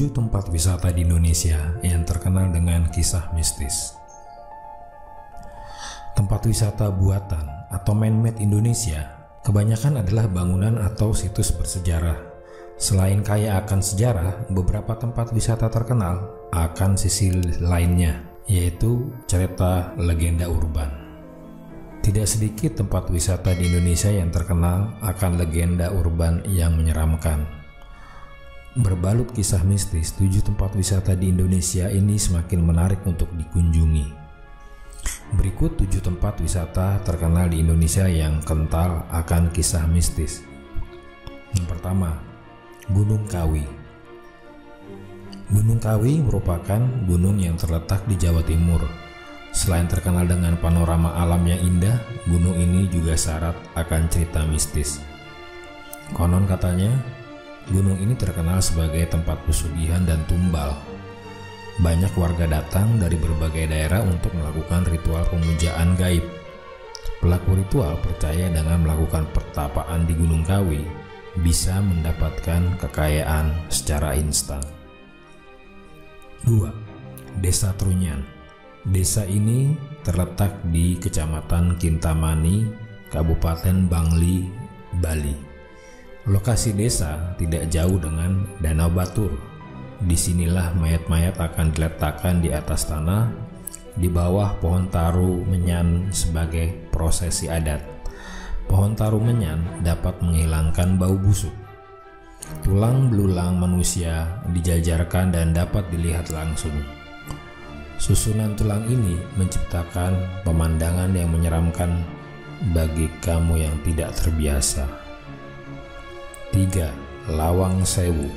7 tempat wisata di Indonesia yang terkenal dengan kisah mistis. Tempat wisata buatan atau man-made Indonesia kebanyakan adalah bangunan atau situs bersejarah. Selain kaya akan sejarah, beberapa tempat wisata terkenal akan sisi lainnya, yaitu cerita legenda urban. Tidak sedikit tempat wisata di Indonesia yang terkenal akan legenda urban yang menyeramkan. Berbalut kisah mistis, 7 tempat wisata di Indonesia ini semakin menarik untuk dikunjungi. Berikut 7 tempat wisata terkenal di Indonesia yang kental akan kisah mistis. Yang pertama, Gunung Kawi. Gunung Kawi merupakan gunung yang terletak di Jawa Timur. Selain terkenal dengan panorama alam yang indah, gunung ini juga syarat akan cerita mistis. Konon katanya, gunung ini terkenal sebagai tempat pesugihan dan tumbal. Banyak warga datang dari berbagai daerah untuk melakukan ritual pemujaan gaib. Pelaku ritual percaya dengan melakukan pertapaan di Gunung Kawi bisa mendapatkan kekayaan secara instan. 2. Desa Trunyan. Desa ini terletak di Kecamatan Kintamani, Kabupaten Bangli, Bali. Lokasi desa tidak jauh dengan Danau Batur. Disinilah mayat-mayat akan diletakkan di atas tanah di bawah pohon taru menyan sebagai prosesi adat. Pohon taru menyan dapat menghilangkan bau busuk. Tulang belulang manusia dijajarkan dan dapat dilihat langsung. Susunan tulang ini menciptakan pemandangan yang menyeramkan bagi kamu yang tidak terbiasa. 3. Lawang Sewu.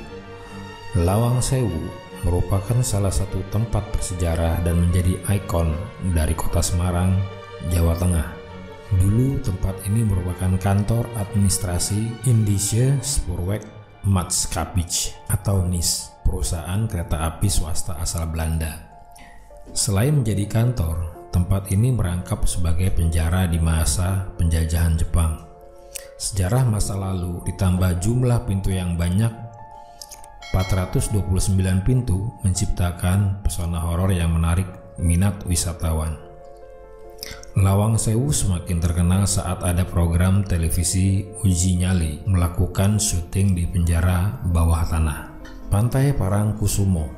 Lawang Sewu merupakan salah satu tempat bersejarah dan menjadi ikon dari kota Semarang, Jawa Tengah. Dulu tempat ini merupakan kantor administrasi Indische Spoorweg Maatschappij atau NIS, perusahaan kereta api swasta asal Belanda. Selain menjadi kantor, tempat ini merangkap sebagai penjara di masa penjajahan Jepang. Sejarah masa lalu ditambah jumlah pintu yang banyak, 429 pintu, menciptakan pesona horor yang menarik minat wisatawan. Lawang Sewu semakin terkenal saat ada program televisi Uji Nyali melakukan syuting di penjara bawah tanah. Pantai Parangkusumo.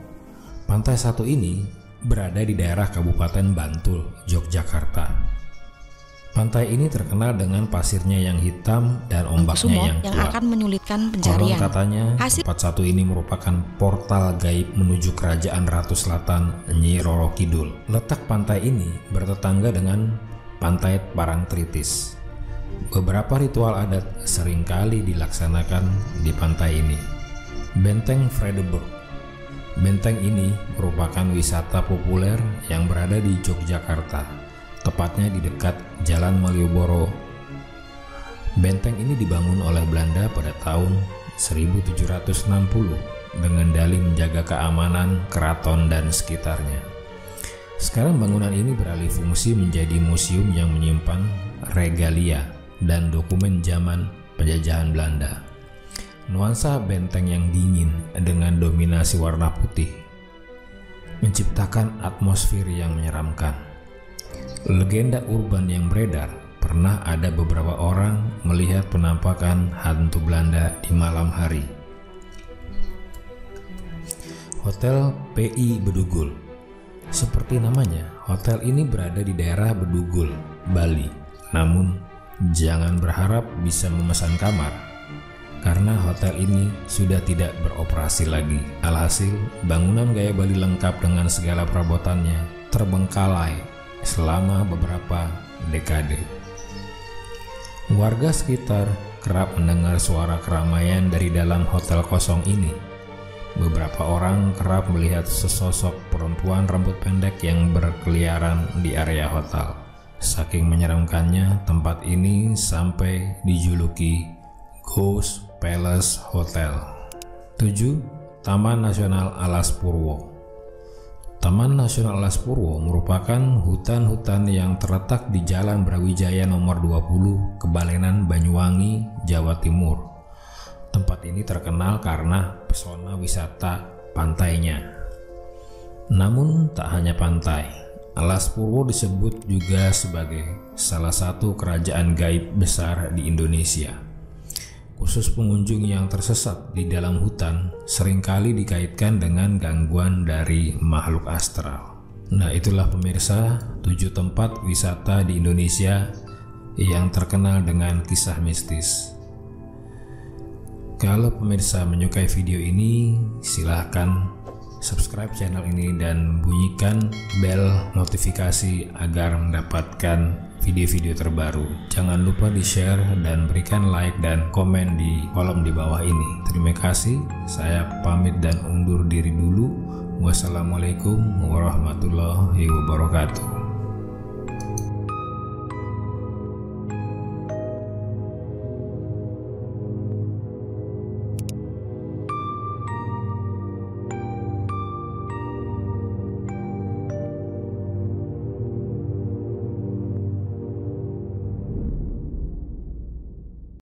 Pantai satu ini berada di daerah Kabupaten Bantul, Yogyakarta. Pantai ini terkenal dengan pasirnya yang hitam dan ombaknya yang kuat. Akan menyulitkan pencarian. Konon katanya tempat satu ini merupakan portal gaib menuju kerajaan Ratu Selatan Nyi Roro Kidul. Letak pantai ini bertetangga dengan Pantai Parangtritis. Beberapa ritual adat seringkali dilaksanakan di pantai ini. Benteng Vredenburg. Benteng ini merupakan wisata populer yang berada di Yogyakarta, tepatnya di dekat Jalan Malioboro. Benteng ini dibangun oleh Belanda pada tahun 1760 dengan dalih menjaga keamanan keraton dan sekitarnya. Sekarang bangunan ini beralih fungsi menjadi museum yang menyimpan regalia dan dokumen zaman penjajahan Belanda. Nuansa benteng yang dingin dengan dominasi warna putih menciptakan atmosfer yang menyeramkan. Legenda urban yang beredar, pernah ada beberapa orang melihat penampakan hantu Belanda di malam hari. Hotel PI Bedugul. Seperti namanya, hotel ini berada di daerah Bedugul, Bali. Namun, jangan berharap bisa memesan kamar, karena hotel ini sudah tidak beroperasi lagi. Alhasil, bangunan gaya Bali lengkap dengan segala perabotannya terbengkalai selama beberapa dekade. Warga sekitar kerap mendengar suara keramaian dari dalam hotel kosong ini. Beberapa orang kerap melihat sesosok perempuan rambut pendek yang berkeliaran di area hotel. Saking menyeramkannya, tempat ini sampai dijuluki Ghost Palace Hotel. 7. Taman Nasional Alas Purwo. Taman Nasional Alas Purwo merupakan hutan-hutan yang terletak di Jalan Brawijaya nomor 20, Kebalenan, Banyuwangi, Jawa Timur. Tempat ini terkenal karena pesona wisata pantainya. Namun tak hanya pantai, Alas Purwo disebut juga sebagai salah satu kerajaan gaib besar di Indonesia. Khusus pengunjung yang tersesat di dalam hutan seringkali dikaitkan dengan gangguan dari makhluk astral. Nah, itulah pemirsa 7 tempat wisata di Indonesia yang terkenal dengan kisah mistis. Kalau pemirsa menyukai video ini, silahkan subscribe channel ini dan bunyikan bel notifikasi agar mendapatkan video-video terbaru. Jangan lupa di-share dan berikan like dan komen di kolom di bawah ini. Terima kasih, saya pamit dan undur diri dulu. Wassalamualaikum warahmatullahi wabarakatuh.